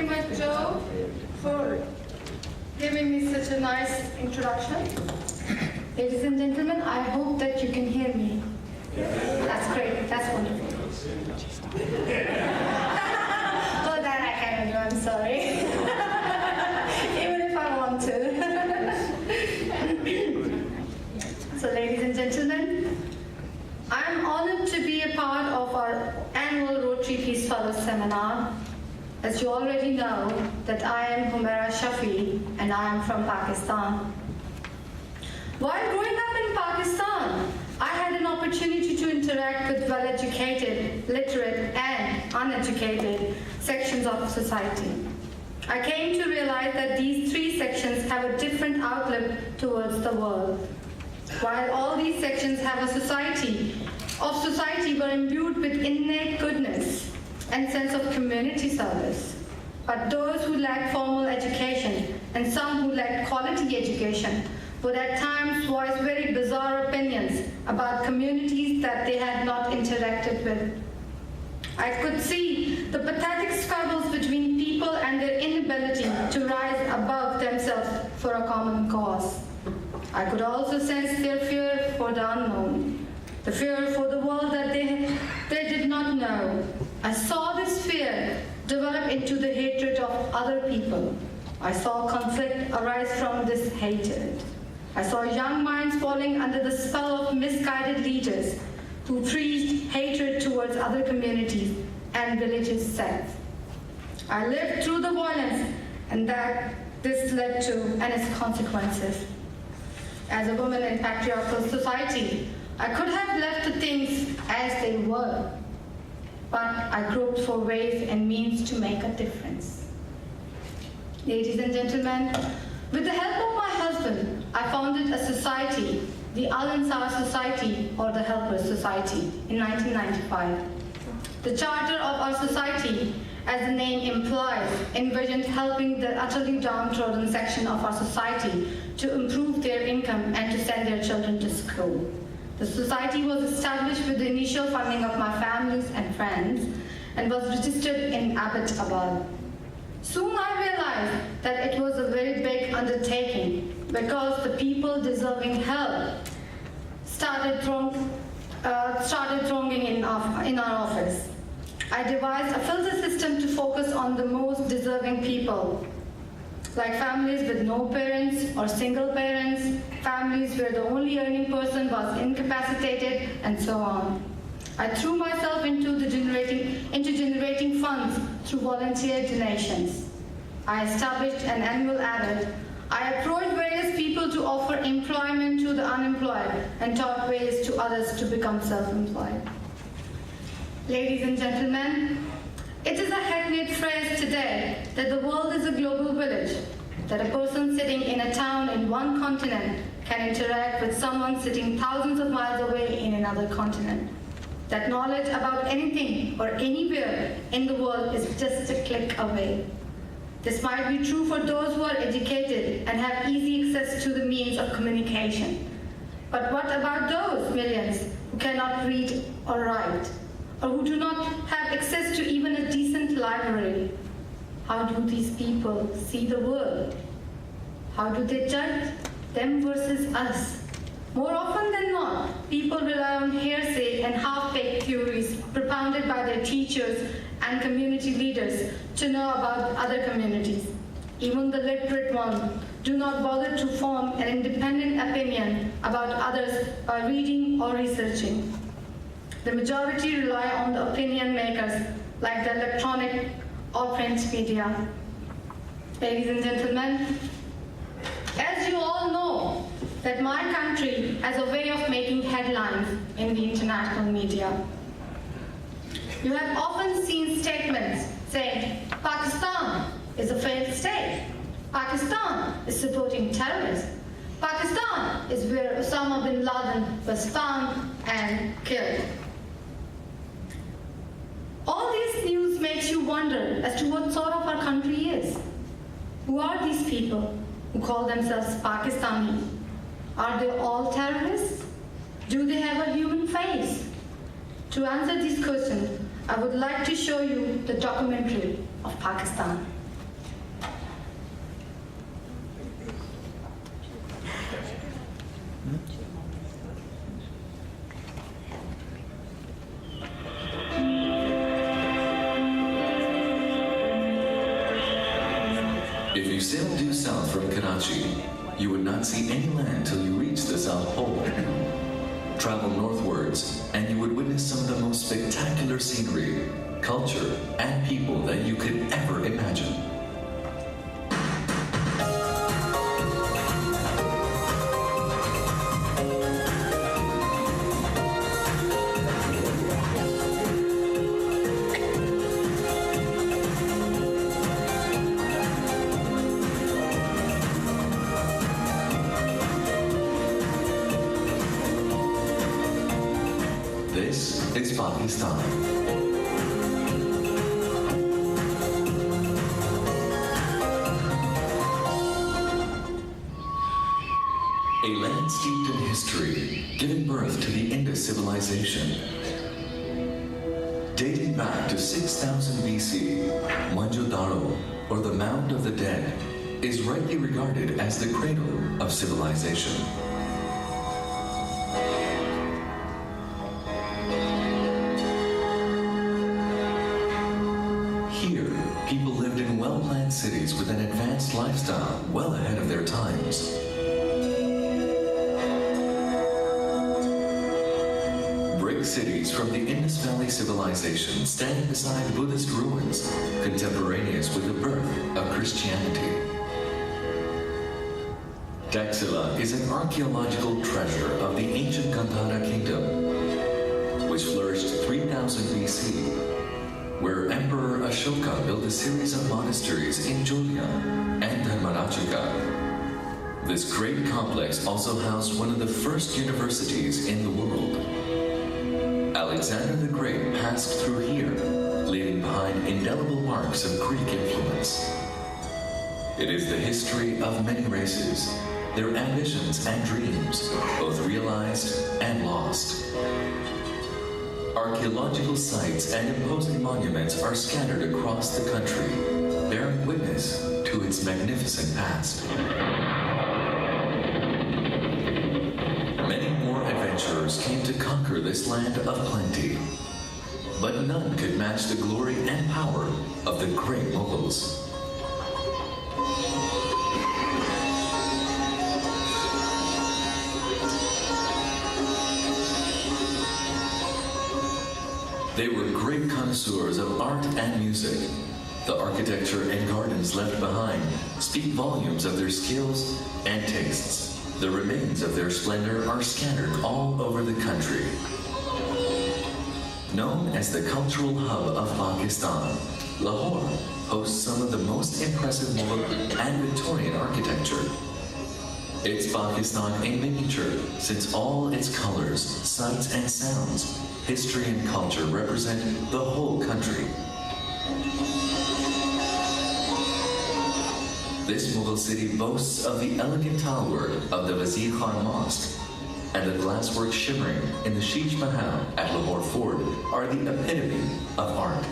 very much, Joe, for giving me such a nice introduction. Ladies and gentlemen, I hope that you can hear me. That's great. That's wonderful. Oh, that I cannot do. I'm sorry. Even if I want to. So, ladies and gentlemen, I'm honored to be a part of our annual Rotary Peace Fellows Seminar. As you already know, that I am Humaira Shafi and I am from Pakistan. While growing up in Pakistan, I had an opportunity to interact with well-educated, literate, and uneducated sections of society. I came to realize that these three sections have a different outlook towards the world. While all these sections have a society were imbued with innate goodness and sense of community service. But those who lacked formal education and some who lacked quality education would at times voice very bizarre opinions about communities that they had not interacted with. I could see the pathetic struggles between people and their inability to rise above themselves for a common cause. I could also sense their fear for the unknown, the fear for the world that they did not know. I saw this fear develop into the hatred of other people. I saw conflict arise from this hatred. I saw young minds falling under the spell of misguided leaders who preached hatred towards other communities and religious sects. I lived through the violence and that this led to and its consequences. As a woman in patriarchal society, I could have left the things as they were, but I groped for ways and means to make a difference. Ladies and gentlemen, with the help of my husband, I founded a society, the Al-Ansar Society, or the Helpers Society, in 1995. The charter of our society, as the name implies, envisioned helping the utterly downtrodden section of our society to improve their income and to send their children to school. The society was established with the initial funding of my families and friends and was registered in Abbottabad. Soon I realized that it was a very big undertaking because the people deserving help started thronging in our office. I devised a filter system to focus on the most deserving people, like families with no parents or single parents, families where the only earning person was incapacitated, and so on. I threw myself into generating funds through volunteer donations. I established an annual audit. I approached various people to offer employment to the unemployed and taught ways to others to become self-employed. Ladies and gentlemen, it is a hackneyed phrase today that the world is a global village, that a person sitting in a town in one continent can interact with someone sitting thousands of miles away in another continent. That knowledge about anything or anywhere in the world is just a click away. This might be true for those who are educated and have easy access to the means of communication. But what about those millions who cannot read or write, or who do not have access to even a decent library? How do these people see the world? How do they judge them versus us? More often than not, people rely on hearsay and half-baked theories propounded by their teachers and community leaders to know about other communities. Even the literate ones do not bother to form an independent opinion about others by reading or researching. The majority rely on the opinion makers like the electronic or print media. Ladies and gentlemen, as you all know, that my country has a way of making headlines in the international media. You have often seen statements saying, Pakistan is a failed state. Pakistan is supporting terrorists. Pakistan is where Osama bin Laden was found and killed. All this news makes you wonder as to what sort of our country is. Who are these people who call themselves Pakistani? Are they all terrorists? Do they have a human face? To answer these questions, I would like to show you the documentary of Pakistan. Karachi, you would not see any land till you reached the South Pole. Travel northwards, and you would witness some of the most spectacular scenery, culture, and people that you could ever imagine. This is Pakistan. A land steeped in history, giving birth to the Indus civilization. Dating back to 6000 BC, Mohenjo-daro, or the Mound of the Dead, is rightly regarded as the cradle of civilization. Here, people lived in well-planned cities with an advanced lifestyle well ahead of their times. Brick cities from the Indus Valley civilization stand beside Buddhist ruins, contemporaneous with the birth of Christianity. Taxila is an archaeological treasure of the ancient Gandhara kingdom, which flourished 3000 BC, where Emperor Ashoka built a series of monasteries in Julia and Dharmarachika. This great complex also housed one of the first universities in the world. Alexander the Great passed through here, leaving behind indelible marks of Greek influence. It is the history of many races, their ambitions and dreams, both realized and lost. Archaeological sites and imposing monuments are scattered across the country, bearing witness to its magnificent past. Many more adventurers came to conquer this land of plenty, but none could match the glory and power of the great Mughals. They were great connoisseurs of art and music. The architecture and gardens left behind speak volumes of their skills and tastes. The remains of their splendor are scattered all over the country. Known as the cultural hub of Pakistan, Lahore hosts some of the most impressive Mughal and Victorian architecture. It's Pakistan in miniature, since all its colors, sights, and sounds, history and culture represent the whole country. This Mughal city boasts of the elegant tower of the Wazir Khan Mosque, and the glasswork shimmering in the Sheesh Mahal at Lahore Fort are the epitome of art.